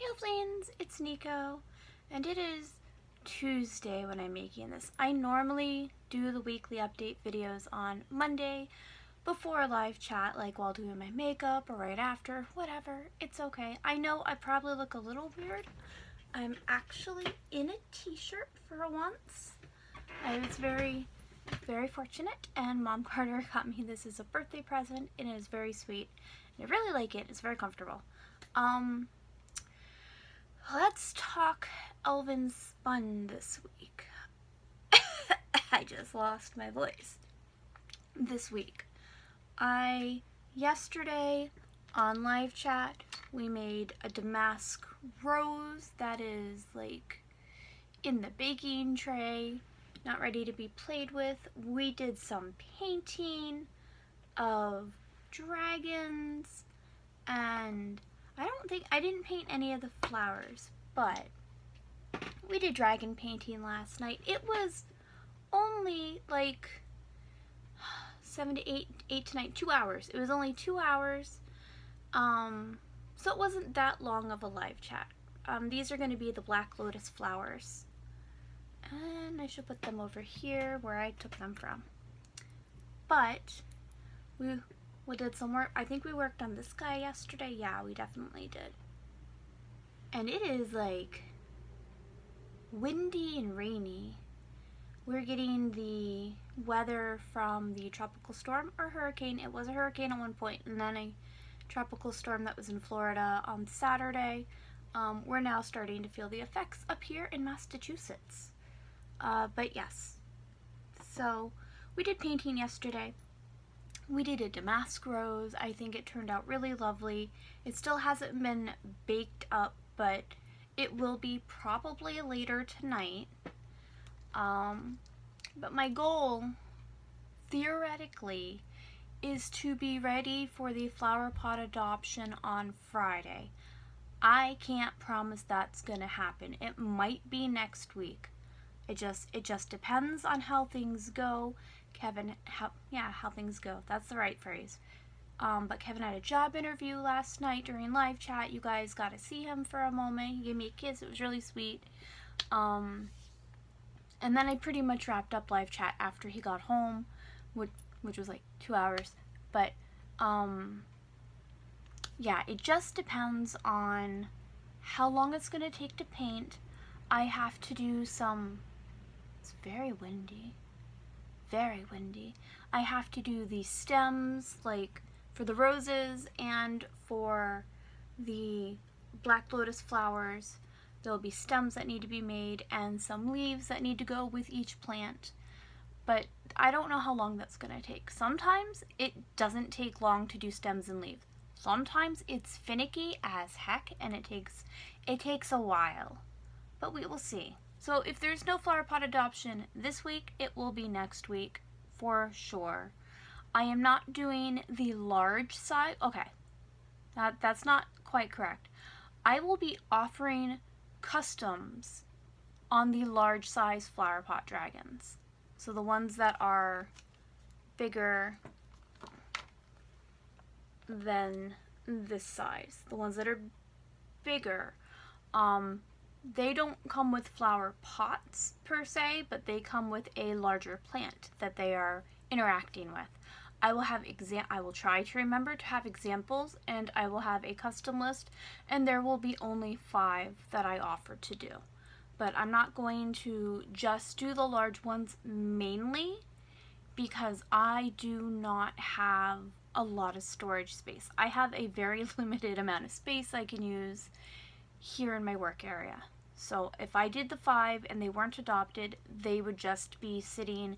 Hello friends, it's Nico, and it is Tuesday when I'm making this. I normally do the weekly update videos on Monday before a live chat, like while doing my makeup or right after, whatever. It's okay. I know I probably look a little weird. I'm actually in a t-shirt for once. I was very fortunate, and Mom Carter got me this as a birthday present, and it is very sweet. And I really like it. It's very comfortable. Let's talk Elvenspun this week. I just lost my voice. This week. Yesterday on live chat, we made a damask rose that is like in the baking tray, not ready to be played with. We did some painting of dragons, and I didn't paint any of the flowers, but we did dragon painting last night. It was only like 8 to 9, 2 hours. It was only 2 hours. So it wasn't that long of a live chat. These are going to be the black lotus flowers. And I should put them over here where I took them from. But we did some work. I think we worked on this guy yesterday. Yeah, we definitely did. And it is like windy and rainy. We're getting the weather from the tropical storm or hurricane. It was a hurricane at one point, and then a tropical storm that was in Florida on Saturday. We're now starting to feel the effects up here in Massachusetts. But yes, so we did painting yesterday. We did a damask rose. I think it turned out really lovely. It still hasn't been baked up, but it will be probably later tonight. But my goal, theoretically, is to be ready for the flower pot adoption on Friday. I can't promise that's gonna happen. It might be next week. It just depends on how things go. How things go. That's the right phrase. But Kevin had a job interview last night during live chat. You guys got to see him for a moment. He gave me a kiss. It was really sweet. And then I pretty much wrapped up live chat after he got home, which was like 2 hours. But yeah, it just depends on how long it's going to take to paint. I have to do some. It's very windy. Very windy. I have to do the stems, like for the roses and for the black lotus flowers. There'll be stems that need to be made and some leaves that need to go with each plant. But I don't know how long that's going to take. Sometimes it doesn't take long to do stems and leaves. Sometimes it's finicky as heck and it takes a while. But we will see. So if there's no flower pot adoption this week, it will be next week for sure. I am not doing the large size. Okay, that's not quite correct. I will be offering customs on the large size flower pot dragons. So the ones that are bigger than this size. The ones that are bigger, they don't come with flower pots per se, but they come with a larger plant that they are interacting with. I will try to remember to have examples, and I will have a custom list, and there will be only 5 that I offer to do. But I'm not going to just do the large ones mainly because I do not have a lot of storage space. I have a very limited amount of space I can use here in my work area. So if I did the 5 and they weren't adopted, they would just be sitting,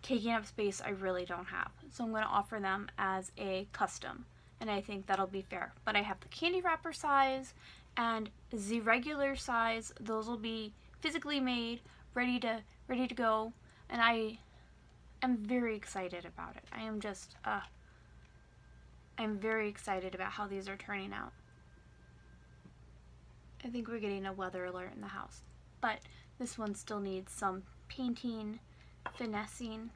taking up space I really don't have. So I'm going to offer them as a custom, and I think that'll be fair. But I have the candy wrapper size and the regular size. Those will be physically made, ready to go, and I am very excited about it. I'm very excited about how these are turning out. I think we're getting a weather alert in the house. But this one still needs some painting, finessing.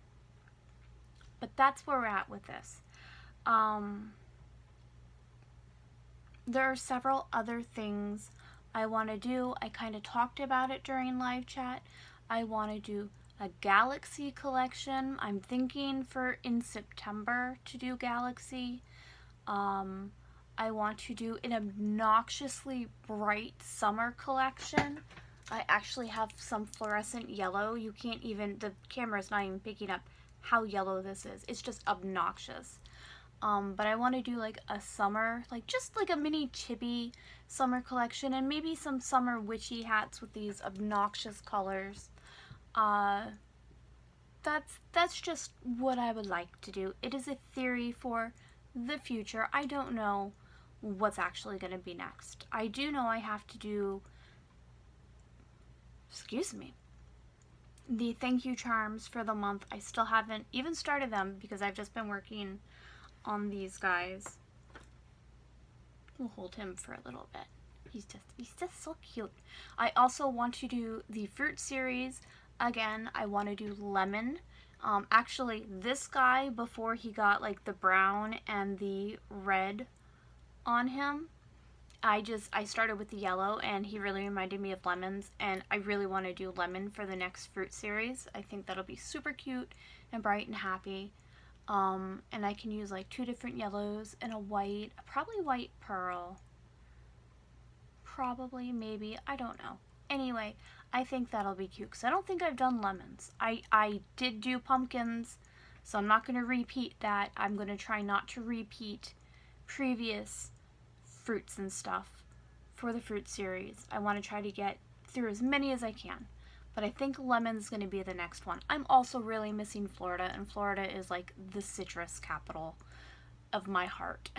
But that's where we're at with this. There are several other things I want to do, I kind of talked about it during live chat, I want to do a Galaxy collection. I'm thinking for in September to do Galaxy. I want to do an obnoxiously bright summer collection. I actually have some fluorescent yellow. You can't even, the camera's not even picking up how yellow this is. It's just obnoxious. But I want to do like a summer, like just like a mini chibi summer collection, and maybe some summer witchy hats with these obnoxious colors. That's just what I would like to do. It is a theory for the future. I don't know what's actually going to be next. I do know I have to do, excuse me, the thank you charms for the month. I still haven't even started them because I've just been working on these guys. We'll hold him for a little bit. He's just so cute. I also want to do the fruit series. Again, I want to do lemon. Actually, this guy, before he got like the brown and the red on him, I started with the yellow, and he really reminded me of lemons, and I really want to do lemon for the next fruit series. I think that'll be super cute and bright and happy. And I can use like 2 different yellows and a white, probably white pearl. Probably, maybe, I don't know. Anyway, I think that'll be cute because I don't think I've done lemons. I did do pumpkins, so I'm not going to repeat that. I'm going to try not to repeat previous fruits and stuff for the fruit series. I want to try to get through as many as I can. But I think lemon's going to be the next one. I'm also really missing Florida, and Florida is like the citrus capital of my heart.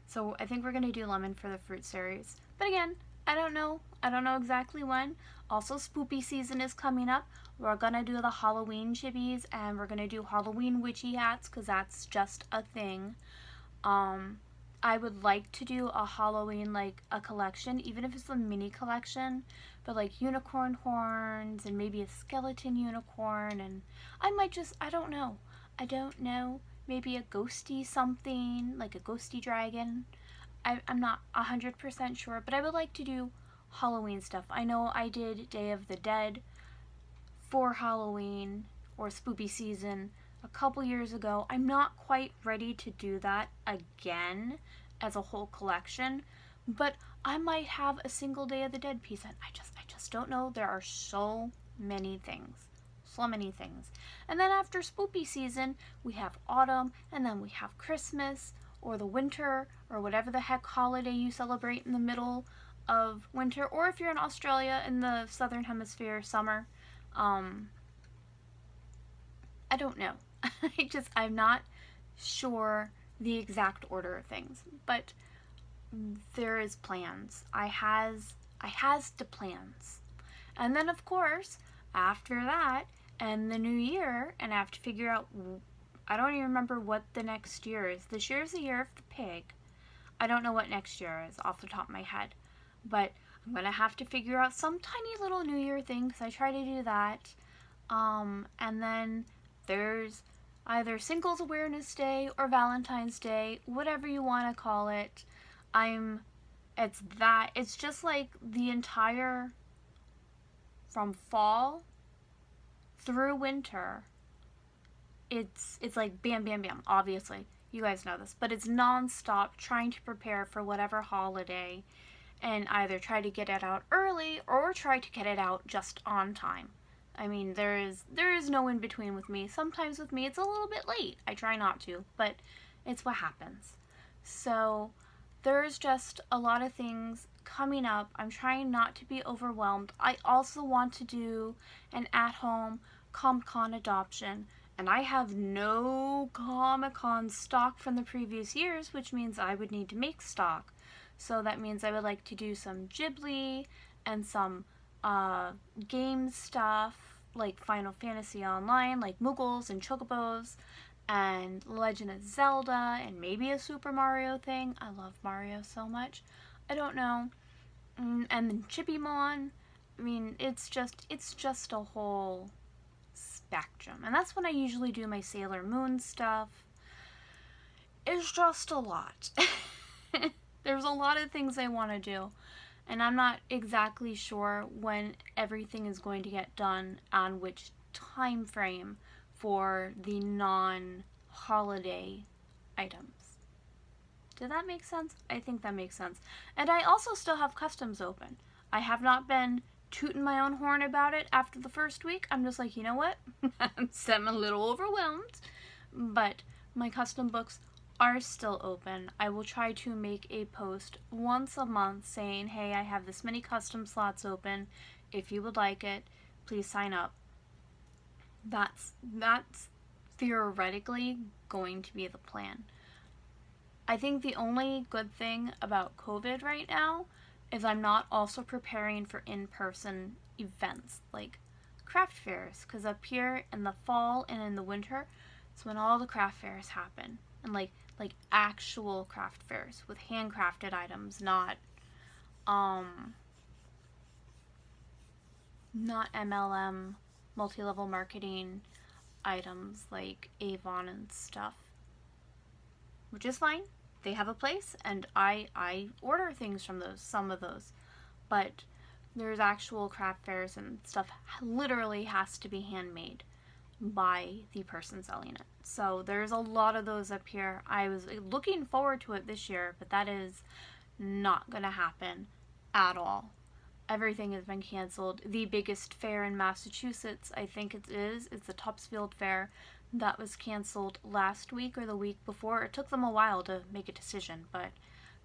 So I think we're going to do lemon for the fruit series. But again, I don't know. I don't know exactly when. Also, spoopy season is coming up. We're going to do the Halloween chibis, and we're going to do Halloween witchy hats because that's just a thing. I would like to do a Halloween, like a collection, even if it's a mini collection, but like unicorn horns and maybe a skeleton unicorn, and I might just, I don't know, maybe a ghosty something, like a ghosty dragon. I'm not 100% sure, but I would like to do Halloween stuff. I know I did Day of the Dead for Halloween or spoopy season a couple years ago. I'm not quite ready to do that again as a whole collection, but I might have a single Day of the Dead piece, and I just don't know. There are so many things. So many things. And then after spoopy season, we have autumn, and then we have Christmas, or the winter, or whatever the heck holiday you celebrate in the middle of winter, or if you're in Australia in the southern hemisphere, summer. I don't know. I'm not sure the exact order of things, but there is plans. I has the plans. And then of course, after that, and the new year, and I have to figure out, I don't even remember what the next year is. This year is the year of the pig. I don't know what next year is off the top of my head, but I'm going to have to figure out some tiny little new year thing because I try to do that. And then there's either Singles Awareness Day or Valentine's Day, whatever you want to call it. It's just like the entire, from fall through winter, it's like bam, bam, bam. Obviously, you guys know this, but it's nonstop trying to prepare for whatever holiday and either try to get it out early or try to get it out just on time. I mean, there is no in between with me. Sometimes with me it's a little bit late. I try not to, but it's what happens. So there's just a lot of things coming up. I'm trying not to be overwhelmed. I also want to do an at-home Comic-Con adoption, and I have no Comic-Con stock from the previous years, which means I would need to make stock. So that means I would like to do some Ghibli and some game stuff, like Final Fantasy Online, like Moogles and Chocobos, and Legend of Zelda, and maybe a Super Mario thing. I love Mario so much. I don't know. And then Chippymon. I mean, it's just a whole spectrum. And that's when I usually do my Sailor Moon stuff. It's just a lot. There's a lot of things I want to do. And I'm not exactly sure when everything is going to get done on which time frame for the non-holiday items. Did that make sense? I think that makes sense. And I also still have customs open. I have not been tooting my own horn about it after the first week. I'm just like, you know what? I'm a little overwhelmed. But my custom books are still open. I will try to make a post once a month saying, hey, I have this many custom slots open. If you would like it, please sign up. That's theoretically going to be the plan. I think the only good thing about COVID right now is I'm not also preparing for in-person events like craft fairs, because up here in the fall and in the winter, it's when all the craft fairs happen, and like actual craft fairs with handcrafted items, not MLM multi-level marketing items like Avon and stuff, which is fine. They have a place, and I order things from those, some of those, but there's actual craft fairs and stuff literally has to be handmade by the person selling it. So there's a lot of those up here. I was looking forward to it this year, but that is not gonna happen at all. Everything has been canceled. The biggest fair in Massachusetts, I think it's the Topsfield Fair. That was canceled last week or the week before. It took them a while to make a decision, but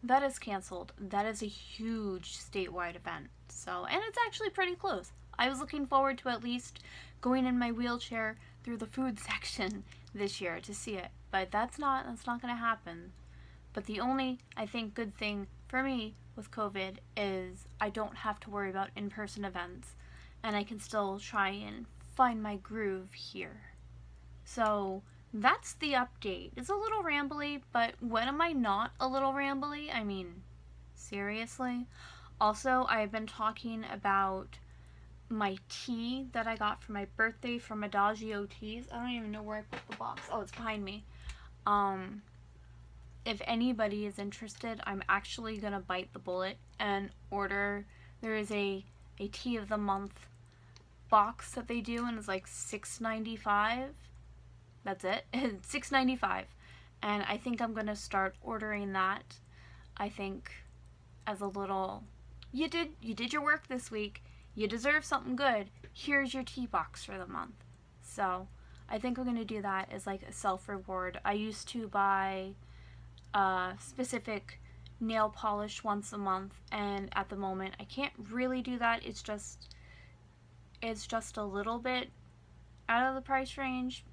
that is canceled. That is a huge statewide event. So, and it's actually pretty close. I was looking forward to at least going in my wheelchair through the food section this year to see it, but that's not going to happen. But the only, I think, good thing for me with COVID is I don't have to worry about in-person events, and I can still try and find my groove here. So that's the update. It's a little rambly, but when am I not a little rambly? I mean, seriously? Also, I've been talking about my tea that I got for my birthday from Adagio Teas. I don't even know where I put the box. Oh, it's behind me. If anybody is interested, I'm actually gonna bite the bullet and order. There is a tea of the month box that they do, and it's like $6.95. That's it. It's $6.95. And I think I'm gonna start ordering that. I think as a little, you did your work this week. You deserve something good. Here's your tea box for the month. So I think we're gonna do that as like a self-reward. I used to buy specific nail polish once a month, and at the moment I can't really do that. It's just a little bit out of the price range,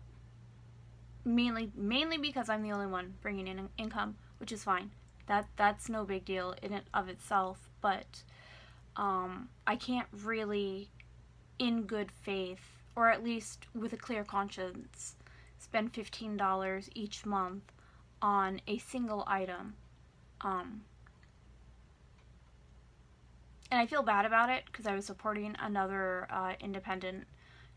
mainly because I'm the only one bringing in income, which is fine. That's no big deal in and of itself, but I can't really, in good faith, or at least with a clear conscience, spend $15 each month on a single item. And I feel bad about it because I was supporting another independent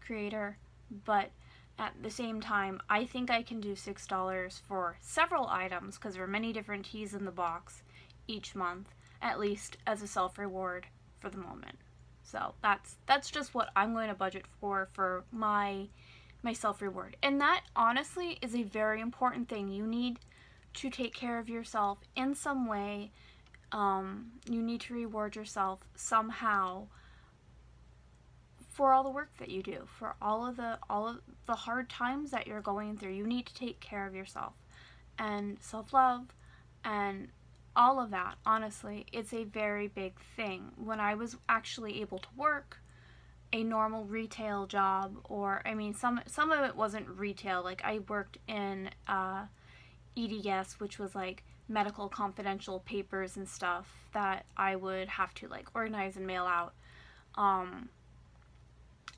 creator, but at the same time, I think I can do $6 for several items because there are many different teas in the box each month, at least as a self-reward for the moment. So that's just what I'm going to budget for my self-reward. And that honestly is a very important thing. You need to take care of yourself in some way. You need to reward yourself somehow for all the work that you do, for all of the hard times that you're going through. You need to take care of yourself, and self-love and all of that. Honestly, it's a very big thing. When I was actually able to work a normal retail job, or I mean some of it wasn't retail, like I worked in EDS, which was like medical confidential papers and stuff that I would have to like organize and mail out.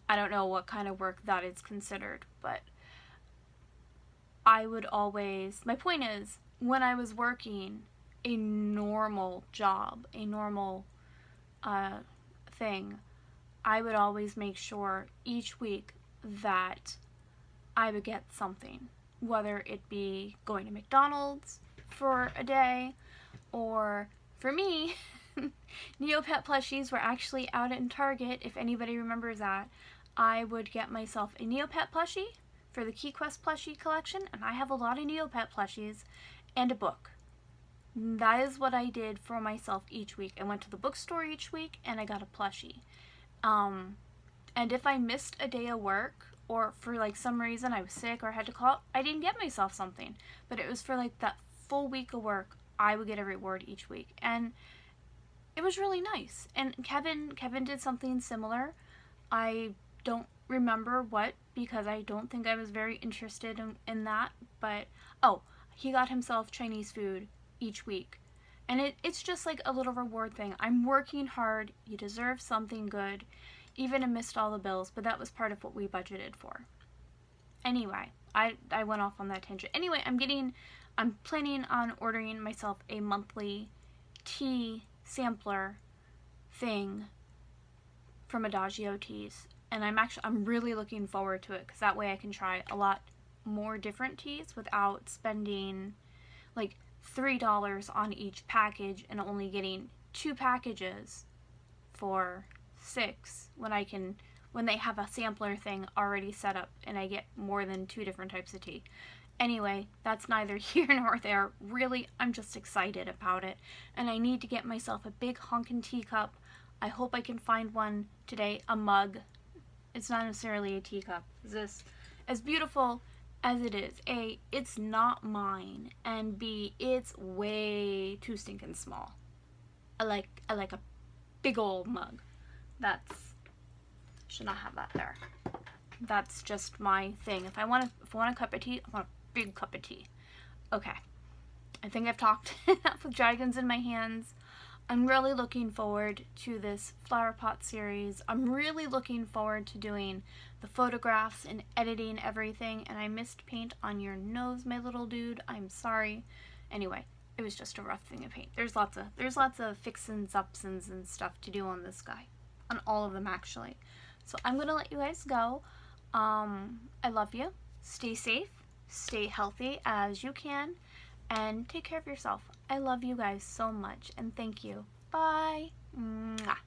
I don't know what kind of work that is considered, but I would always, my point is, when I was working a normal job, a normal thing, I would always make sure each week that I would get something, whether it be going to McDonald's for a day, or for me, Neopet plushies were actually out in Target, if anybody remembers that. I would get myself a Neopet plushie for the Key Quest plushie collection, and I have a lot of Neopet plushies, and a book. That is what I did for myself each week. I went to the bookstore each week, and I got a plushie. And if I missed a day of work, or for like some reason I was sick or had to call, I didn't get myself something. But it was for like that full week of work, I would get a reward each week. And it was really nice. And Kevin did something similar. I don't remember what, because I don't think I was very interested in that. But, oh, he got himself Chinese food each week. And it's just like a little reward thing. I'm working hard. You deserve something good. Even amidst all the bills. But that was part of what we budgeted for. Anyway, I went off on that tangent. Anyway, I'm planning on ordering myself a monthly tea sampler thing from Adagio Teas, and I'm really looking forward to it, because that way I can try a lot more different teas without spending like $3 on each package and only getting 2 packages for $6 when they have a sampler thing already set up and I get more than 2 different types of tea. Anyway, that's neither here nor there. Really, I'm just excited about it. And I need to get myself a big honkin' teacup. I hope I can find one today. A mug. It's not necessarily a teacup. This, as beautiful as it is, A, it's not mine. And B, it's way too stinking small. I like a big old mug. Should not have that there. That's just my thing. If I want a cup of tea, I want a big cup of tea. Okay. I think I've talked enough with dragons in my hands. I'm really looking forward to this flower pot series. I'm really looking forward to doing the photographs and editing everything. And I missed paint on your nose, my little dude. I'm sorry. Anyway, it was just a rough thing to paint. There's lots of fixins, upsins, and stuff to do on this guy. On all of them, actually. So I'm going to let you guys go. I love you. Stay safe. Stay healthy as you can. And take care of yourself. I love you guys so much. And thank you. Bye. Mwah.